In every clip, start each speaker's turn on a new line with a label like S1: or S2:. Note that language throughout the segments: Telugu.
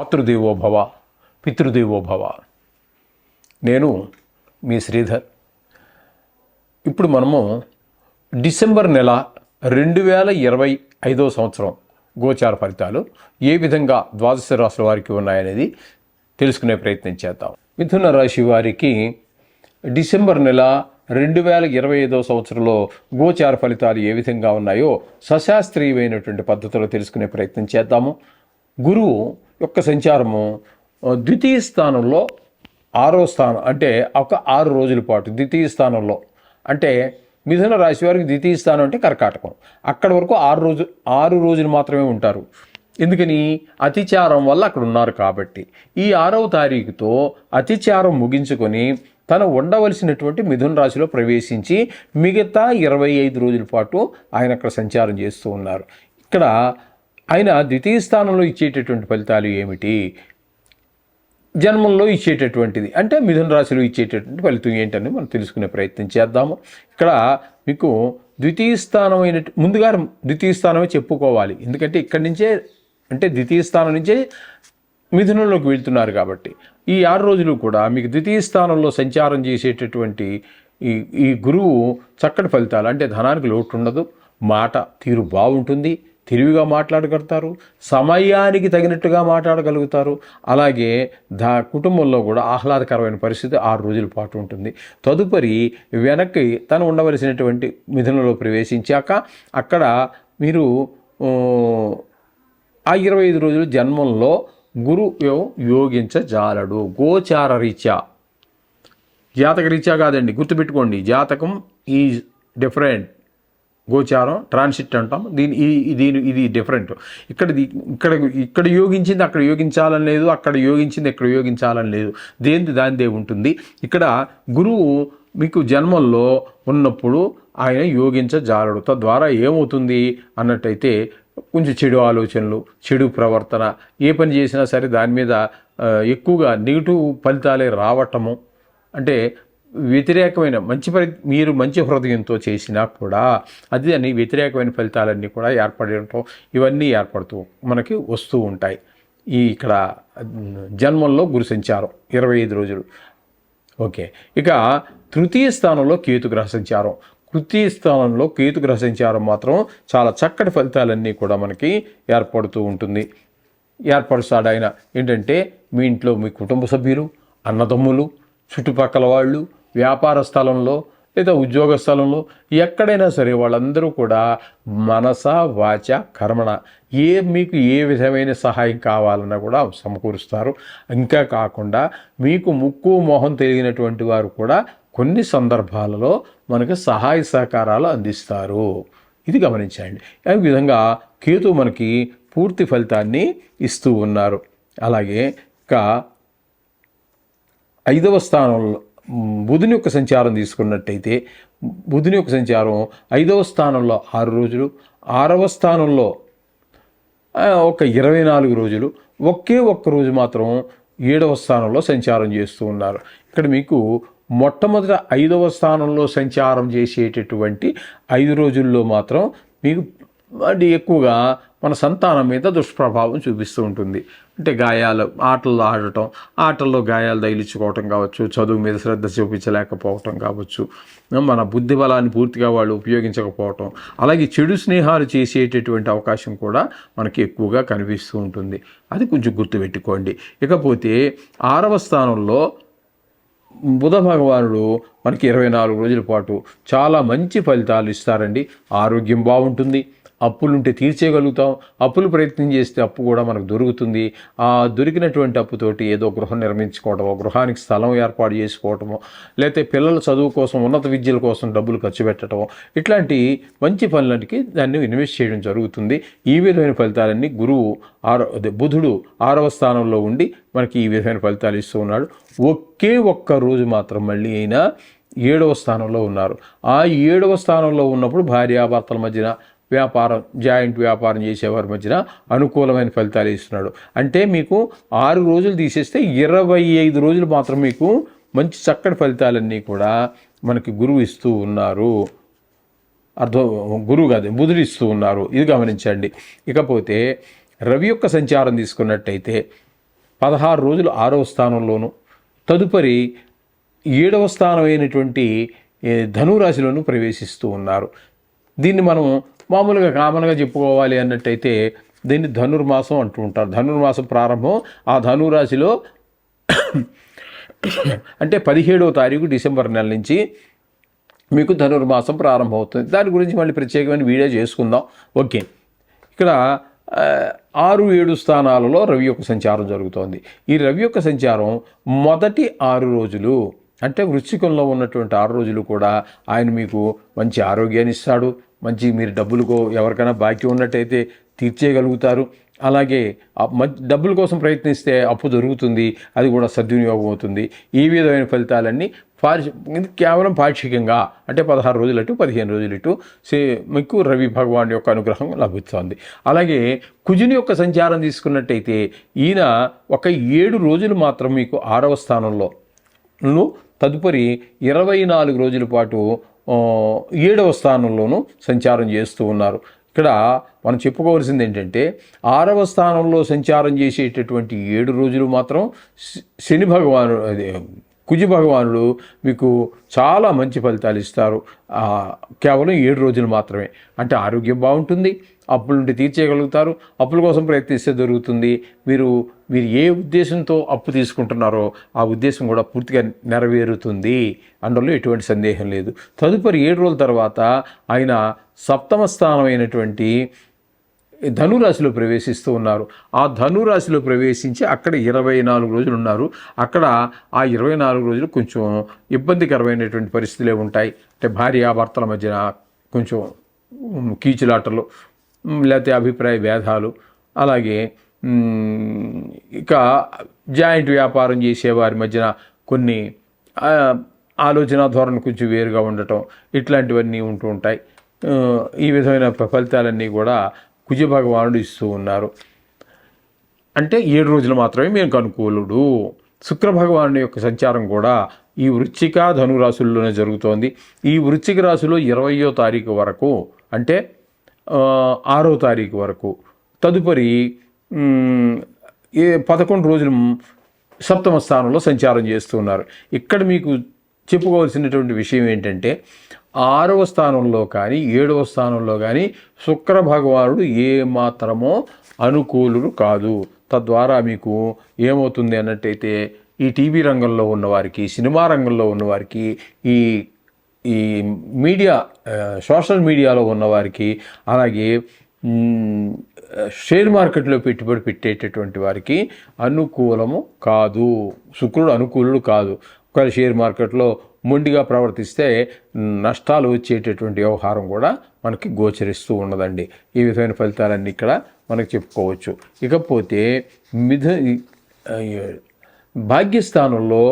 S1: మాతృదేవో భవ, పితృదేవో భవ. నేను మీ శ్రీధర్. ఇప్పుడు మనము డిసెంబర్ నెల 2025 సంవత్సరం గోచార ఫలితాలు ఏ విధంగా ద్వాదశ రాశుల వారికి ఉన్నాయనేది తెలుసుకునే ప్రయత్నం చేద్దాం. మిథున రాశి వారికి డిసెంబర్ నెల 2025 సంవత్సరంలో గోచార ఫలితాలు ఏ విధంగా ఉన్నాయో సశాస్త్రీయమైనటువంటి పద్ధతిలో తెలుసుకునే ప్రయత్నం చేద్దాము. గురువు యొక్క సంచారము ద్వితీయ స్థానంలో 6వ స్థానం, అంటే ఒక 6 రోజుల పాటు ద్వితీయ స్థానంలో, అంటే మిథున రాశి వారికి ద్వితీయ స్థానం అంటే కర్కాటకం, అక్కడి వరకు 6 రోజులు మాత్రమే ఉంటారు. ఎందుకని? అతిచారం వల్ల అక్కడ ఉన్నారు కాబట్టి. ఈ 6వ తారీఖుతో అతిచారం ముగించుకొని తను ఉండవలసినటువంటి మిథున రాశిలో ప్రవేశించి మిగతా 25 రోజుల పాటు ఆయన అక్కడ సంచారం చేస్తూ ఉన్నారు. ఇక్కడ ఆయన ద్వితీయ స్థానంలో ఇచ్చేటటువంటి ఫలితాలు ఏమిటి, జన్మంలో ఇచ్చేటటువంటిది అంటే మిథున రాశిలో ఇచ్చేటటువంటి ఫలితం ఏంటని మనం తెలుసుకునే ప్రయత్నం చేద్దాము. ఇక్కడ మీకు ద్వితీయ స్థానం ముందుగా ద్వితీయ స్థానమే చెప్పుకోవాలి. ఎందుకంటే ఇక్కడి నుంచే, అంటే ద్వితీయ స్థానం నుంచే మిథునంలోకి వెళ్తున్నారు కాబట్టి ఈ 6 రోజులు కూడా మీకు ద్వితీయ స్థానంలో సంచారం చేసేటటువంటి ఈ గురువు చక్కటి ఫలితాలు, అంటే ధనానికి లోటు ఉండదు, మాట తీరు బాగుంటుంది, తెలివిగా మాట్లాడగలుగుతారు, సమయానికి తగినట్టుగా మాట్లాడగలుగుతారు. అలాగే కుటుంబంలో కూడా ఆహ్లాదకరమైన పరిస్థితి 6 రోజుల పాటు ఉంటుంది. తదుపరి వెనక్కి తను ఉండవలసినటువంటి మిథునంలో ప్రవేశించాక అక్కడ మీరు ఆ 25 రోజులు జన్మంలో గురువు యోగించజాలడు. గోచార రీత్యా, జాతక రీత్యా కాదండి, గుర్తుపెట్టుకోండి. జాతకం ఈజ్ డిఫరెంట్, గోచారం ట్రాన్సిట్ అంటాం. ఇది డిఫరెంట్. ఇక్కడ యోగించింది అక్కడ యోగించాలని లేదు, అక్కడ యోగించింది ఇక్కడ యోగించాలని లేదు. దానిదే ఉంటుంది. ఇక్కడ గురువు మీకు జన్మల్లో ఉన్నప్పుడు ఆయన యోగించజాలడు. తద్వారా ఏమవుతుంది అన్నట్టయితే కొంచెం చెడు ఆలోచనలు, చెడు ప్రవర్తన, ఏ పని చేసినా సరే దాని మీద ఎక్కువగా నెగిటివ్ ఫలితాలే రావటము, అంటే వ్యతిరేకమైన మీరు మంచి హృదయంతో చేసినా కూడా అది అని వ్యతిరేకమైన ఫలితాలన్నీ కూడా ఏర్పడటం, ఇవన్నీ ఏర్పడుతూ మనకి వస్తూ ఉంటాయి. ఇక్కడ జన్మంలో గురు సంచారం 25 రోజులు. ఓకే, ఇక తృతీయ స్థానంలో కేతుగ్రహ సంచారం. తృతీయ స్థానంలో కేతుగ్రహ సంచారం మాత్రం చాలా చక్కటి ఫలితాలన్నీ కూడా మనకి ఏర్పడుతూ ఉంటుంది. ఏర్పరుస్తాడు ఆయన. ఏంటంటే మీ ఇంట్లో మీ కుటుంబ సభ్యులు, అన్నదమ్ములు, చుట్టుపక్కల వాళ్ళు, వ్యాపార స్థలంలో లేదా ఉద్యోగ స్థలంలో ఎక్కడైనా సరే వాళ్ళందరూ కూడా మనస వాచ కర్మణ మీకు ఏ విధమైన సహాయం కావాలన్నా కూడా సమకూరుస్తారు. ఇంకా కాకుండా మీకు ముక్కు మొహం తెలియనటువంటి వారు కూడా కొన్ని సందర్భాలలో మనకు సహాయ సహకారాలు అందిస్తారు. ఇది గమనించండి. ఈ విధంగా కేతు మనకి పూర్తి ఫలితాన్ని ఇస్తూ ఉన్నారు. అలాగే ఇక 5వ స్థానంలో బుధుని యొక్క సంచారం తీసుకున్నట్టయితే, బుధుని యొక్క సంచారం 5వ స్థానంలో 6 రోజులు, 6వ స్థానంలో ఒక 24 రోజులు, ఒక్క రోజు మాత్రం 7వ స్థానంలో సంచారం చేస్తూ ఉన్నారు. ఇక్కడ మీకు మొట్టమొదట 5వ స్థానంలో సంచారం చేసేటటువంటి 5 రోజుల్లో మాత్రం మీకు అది ఎక్కువగా మన సంతానం మీద దుష్ప్రభావం చూపిస్తూ ఉంటుంది. అంటే గాయాలు, ఆటల్లో ఆడటం, ఆటల్లో గాయాలు తగిలించుకోవటం కావచ్చు, చదువు మీద శ్రద్ధ చూపించలేకపోవటం కావచ్చు, మన బుద్ధి బలాన్ని పూర్తిగా వాళ్ళు ఉపయోగించకపోవటం, అలాగే చెడు స్నేహాలు చేసేటటువంటి అవకాశం కూడా మనకి ఎక్కువగా కనిపిస్తూ ఉంటుంది. అది కొంచెం గుర్తుపెట్టుకోండి. ఇకపోతే 6వ స్థానంలో బుధ భగవానుడు మనకి 24 రోజుల పాటు చాలా మంచి ఫలితాలు ఇస్తారండి. ఆరోగ్యం బాగుంటుంది, అప్పులుంటే తీర్చేయగలుగుతాం, అప్పులు ప్రయత్నం చేస్తే అప్పు కూడా మనకు దొరుకుతుంది. ఆ దొరికినటువంటి అప్పుతోటి ఏదో గృహం నిర్మించుకోవటమో, గృహానికి స్థలం ఏర్పాటు చేసుకోవటమో, లేకపోతే పిల్లల చదువు కోసం, ఉన్నత విద్యల కోసం డబ్బులు ఖర్చు పెట్టడమో, ఇట్లాంటి మంచి పనులకి దాన్ని ఇన్వెస్ట్ చేయడం జరుగుతుంది. ఈ విధమైన ఫలితాలన్నీ బుధుడు 6వ స్థానంలో ఉండి మనకి ఈ విధమైన ఫలితాలు ఇస్తూ ఉన్నాడు. ఒక్క రోజు మాత్రం మళ్ళీ అయినా 7వ స్థానంలో ఉన్నారు. ఆ 7వ స్థానంలో ఉన్నప్పుడు భార్యాభర్తల మధ్యన జాయింట్ వ్యాపారం చేసేవారి మధ్యన అనుకూలమైన ఫలితాలు ఇస్తున్నాడు. అంటే మీకు 6 రోజులు తీసేస్తే 25 రోజులు మాత్రం మీకు మంచి చక్కటి ఫలితాలన్నీ కూడా మనకి గురువు ఇస్తూ ఉన్నారు. గురువు కాదు, బుధుడు ఇస్తూ ఉన్నారు. ఇది గమనించండి. ఇకపోతే రవి యొక్క సంచారం తీసుకున్నట్టయితే 16 రోజులు 6వ స్థానంలోను, తదుపరి 7వ స్థానం అయినటువంటి ధనురాశిలోను ప్రవేశిస్తూ ఉన్నారు. దీన్ని మనం మామూలుగా కామన్గా చెప్పుకోవాలి అన్నట్టయితే దీన్ని ధనుర్మాసం అంటూ ఉంటారు. ధనుర్మాసం ప్రారంభం ఆ ధనురాశిలో అంటే 17వ తారీఖు డిసెంబర్ నెల నుంచి మీకు ధనుర్మాసం ప్రారంభమవుతుంది. దాని గురించి మళ్ళీ ప్రత్యేకమైన వీడియో చేసుకుందాం. ఓకే, ఇక్కడ 6-7 స్థానాలలో రవి యొక్క సంచారం జరుగుతోంది. ఈ రవి యొక్క సంచారం మొదటి 6 రోజులు అంటే వృశ్చికంలో ఉన్నటువంటి 6 రోజులు కూడా ఆయన మీకు మంచి ఆరోగ్యాన్ని ఇస్తాడు. మంచి మీరు డబ్బులకు ఎవరికైనా బాకీ ఉన్నట్టయితే తీర్చేయగలుగుతారు. అలాగే డబ్బుల కోసం ప్రయత్నిస్తే అప్పు దొరుకుతుంది, అది కూడా సద్వినియోగం అవుతుంది. ఈ విధమైన ఫలితాలన్నీ కేవలం పాక్షికంగా అంటే 16 రోజులు అటు 15 రోజులు ఇటు మీకు రవి భగవాన్ యొక్క అనుగ్రహం లభిస్తుంది. అలాగే కుజుని యొక్క సంచారం తీసుకున్నట్టయితే ఈయన ఒక 7 రోజులు మాత్రం మీకు 6వ స్థానంలో, తదుపరి 24 రోజుల పాటు 7వ స్థానంలోనూ సంచారం చేస్తూ ఉన్నారు. ఇక్కడ మనం చెప్పుకోవాల్సింది ఏంటంటే 6వ స్థానంలో సంచారం చేసేటటువంటి 7 రోజులు మాత్రం శని భగవాను కుజ భగవానుడు మీకు చాలా మంచి ఫలితాలు ఇస్తారు. కేవలం 7 రోజులు మాత్రమే. అంటే ఆరోగ్యం బాగుంటుంది, అప్పుల నుండి తీర్చేయగలుగుతారు, అప్పుల కోసం ప్రయత్నిస్తే దొరుకుతుంది. మీరు ఏ ఉద్దేశంతో అప్పు తీసుకుంటున్నారో ఆ ఉద్దేశం కూడా పూర్తిగా నెరవేరుతుంది, అందులో ఎటువంటి సందేహం లేదు. తదుపరి 7 రోజుల తర్వాత ఆయన 7వ స్థానం అయినటువంటి ధనురాశిలో ప్రవేశిస్తూ ఉన్నారు. ఆ ధనురాశిలో ప్రవేశించి అక్కడ 24 రోజులు ఉన్నారు. అక్కడ ఆ 24 రోజులు కొంచెం ఇబ్బందికరమైనటువంటి పరిస్థితులే ఉంటాయి. అంటే భార్యాభర్తల మధ్యన కొంచెం కీచులాటలు, లేకపోతే అభిప్రాయ భేదాలు, అలాగే ఇక జాయింట్ వ్యాపారం చేసేవారి మధ్యన కొన్ని ఆలోచన ధోరణి కొంచెం వేరుగా ఉండటం, ఇట్లాంటివన్నీ ఉంటూ ఉంటాయి. ఈ విధమైన ఫలితాలన్నీ కూడా కుజ భగవానుడు ఇస్తూ ఉన్నారు. అంటే 7 రోజులు మాత్రమే మీకు అనుకూలుడు. శుక్ర భగవానుడి యొక్క సంచారం కూడా ఈ వృశ్చిక ధనురాశుల్లోనే జరుగుతోంది. ఈ వృశ్చిక రాశిలో 20వ తారీఖు వరకు, అంటే 6వ తారీఖు వరకు, తదుపరి 11 రోజులు 7వ స్థానంలో సంచారం చేస్తున్నారు. ఇక్కడ మీకు చెప్పుకోవాల్సినటువంటి విషయం ఏంటంటే 6వ స్థానంలో కానీ 7వ స్థానంలో కానీ శుక్ర భగవానుడు ఏమాత్రమో అనుకూలుడు కాదు. తద్వారా మీకు ఏమవుతుంది అన్నట్టయితే ఈ టీవీ రంగంలో ఉన్నవారికి, సినిమా రంగంలో ఉన్నవారికి, ఈ మీడియా సోషల్ మీడియాలో ఉన్నవారికి, అలాగే షేర్ మార్కెట్లో పెట్టుబడి పెట్టేటటువంటి వారికి అనుకూలము కాదు. శుక్రుడు అనుకూలుడు కాదు. ఒకవేళ షేర్ మార్కెట్లో మొండిగా ప్రవర్తిస్తే నష్టాలు వచ్చేటటువంటి వ్యవహారం కూడా మనకి గోచరిస్తూ ఉన్నదండి. ఈ విధమైన ఫలితాలన్నీ ఇక్కడ మనకు చెప్పుకోవచ్చు. ఇకపోతే భాగ్యస్థానంలో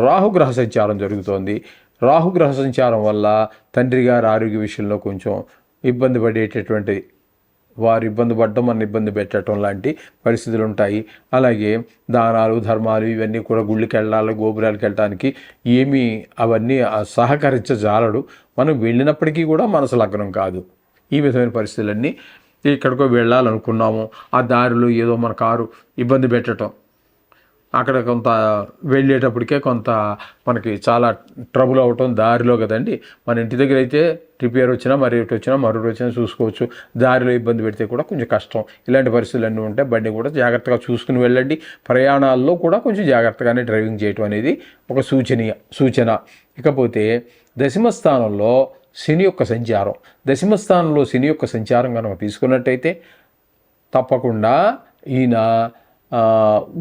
S1: రాహుగ్రహ సంచారం జరుగుతోంది. రాహుగ్రహ సంచారం వల్ల తండ్రి గారి ఆరోగ్య విషయంలో కొంచెం ఇబ్బంది పడేటటువంటి, వారు ఇబ్బంది పడడం, మన ఇబ్బంది పెట్టడం లాంటి పరిస్థితులు ఉంటాయి. అలాగే దానాలు ధర్మాలు ఇవన్నీ కూడా గుళ్ళకి వెళ్ళాలి, గోపురాలకు వెళ్ళడానికి ఏమీ అవన్నీ సహకరించజాలడు. మనం వెళ్ళినప్పటికీ కూడా మనసు లగ్నం కాదు. ఈ విధమైన పరిస్థితులన్నీ ఎక్కడికో వెళ్ళాలనుకున్నాము, ఆ దారిలో ఏదో మన కారు ఇబ్బంది పెట్టడం, అక్కడ కొంత వెళ్ళేటప్పటికే కొంత మనకి చాలా ట్రబుల్ అవటం దారిలో కదండి. మన ఇంటి దగ్గర అయితే రిపేర్ వచ్చినా మరొకటి వచ్చినా చూసుకోవచ్చు. దారిలో ఇబ్బంది పెడితే కూడా కొంచెం కష్టం. ఇలాంటి పరిస్థితులన్నీ ఉంటాయి. బండి కూడా జాగ్రత్తగా చూసుకుని వెళ్ళండి. ప్రయాణాల్లో కూడా కొంచెం జాగ్రత్తగానే డ్రైవింగ్ చేయటం అనేది ఒక సూచన. ఇకపోతే దశమస్థానంలో శని యొక్క సంచారం, దశమస్థానంలో శని యొక్క సంచారం కనుక తీసుకున్నట్టయితే తప్పకుండా ఈయన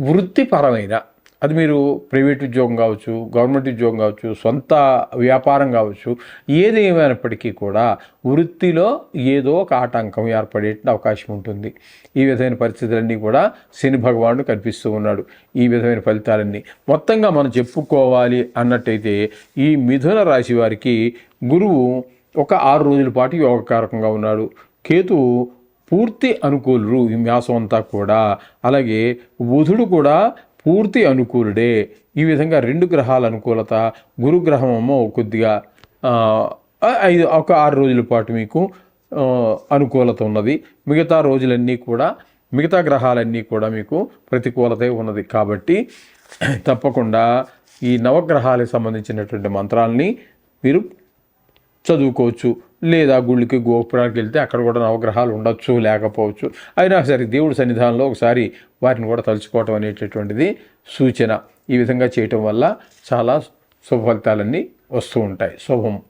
S1: వృత్తిపరమైన, అది మీరు ప్రైవేట్ ఉద్యోగం కావచ్చు, గవర్నమెంట్ ఉద్యోగం కావచ్చు, సొంత వ్యాపారం కావచ్చు, ఏది ఏమైనప్పటికీ కూడా వృత్తిలో ఏదో ఒక ఆటంకం ఏర్పడే అవకాశం ఉంటుంది. ఈ విధమైన పరిస్థితులన్నీ కూడా శని భగవానుడు కనిపిస్తూ ఉన్నాడు. ఈ విధమైన ఫలితాలన్నీ మొత్తంగా మనం చెప్పుకోవాలి అన్నట్టయితే ఈ మిథున రాశి వారికి గురువు ఒక 6 రోజుల పాటు యోగకారకంగా ఉన్నాడు. కేతువు పూర్తి అనుకూలుడు ఈ మాసం అంతా కూడా. అలాగే బుధుడు కూడా పూర్తి అనుకూలుడే. ఈ విధంగా 2 గ్రహాల అనుకూలత, గురుగ్రహమేమో కొద్దిగా ఒక 6 రోజుల పాటు మీకు అనుకూలత ఉన్నది. మిగతా రోజులన్నీ కూడా మిగతా గ్రహాలన్నీ కూడా మీకు ప్రతికూలతే ఉన్నది. కాబట్టి తప్పకుండా ఈ నవగ్రహాలకు సంబంధించినటువంటి మంత్రాలని మీరు చదువుకోవచ్చు. లేదా గుళ్ళకి గోపురానికి వెళ్తే అక్కడ కూడా నవగ్రహాలు ఉండొచ్చు, లేకపోవచ్చు. అయినా సరే దేవుడి సన్నిధానంలో ఒకసారి వాటిని కూడా తలుచుకోవటం అనేటటువంటిది సూచన. ఈ విధంగా చేయటం వల్ల చాలా శుభ ఫలితాలన్నీ వస్తూ ఉంటాయి. శుభం.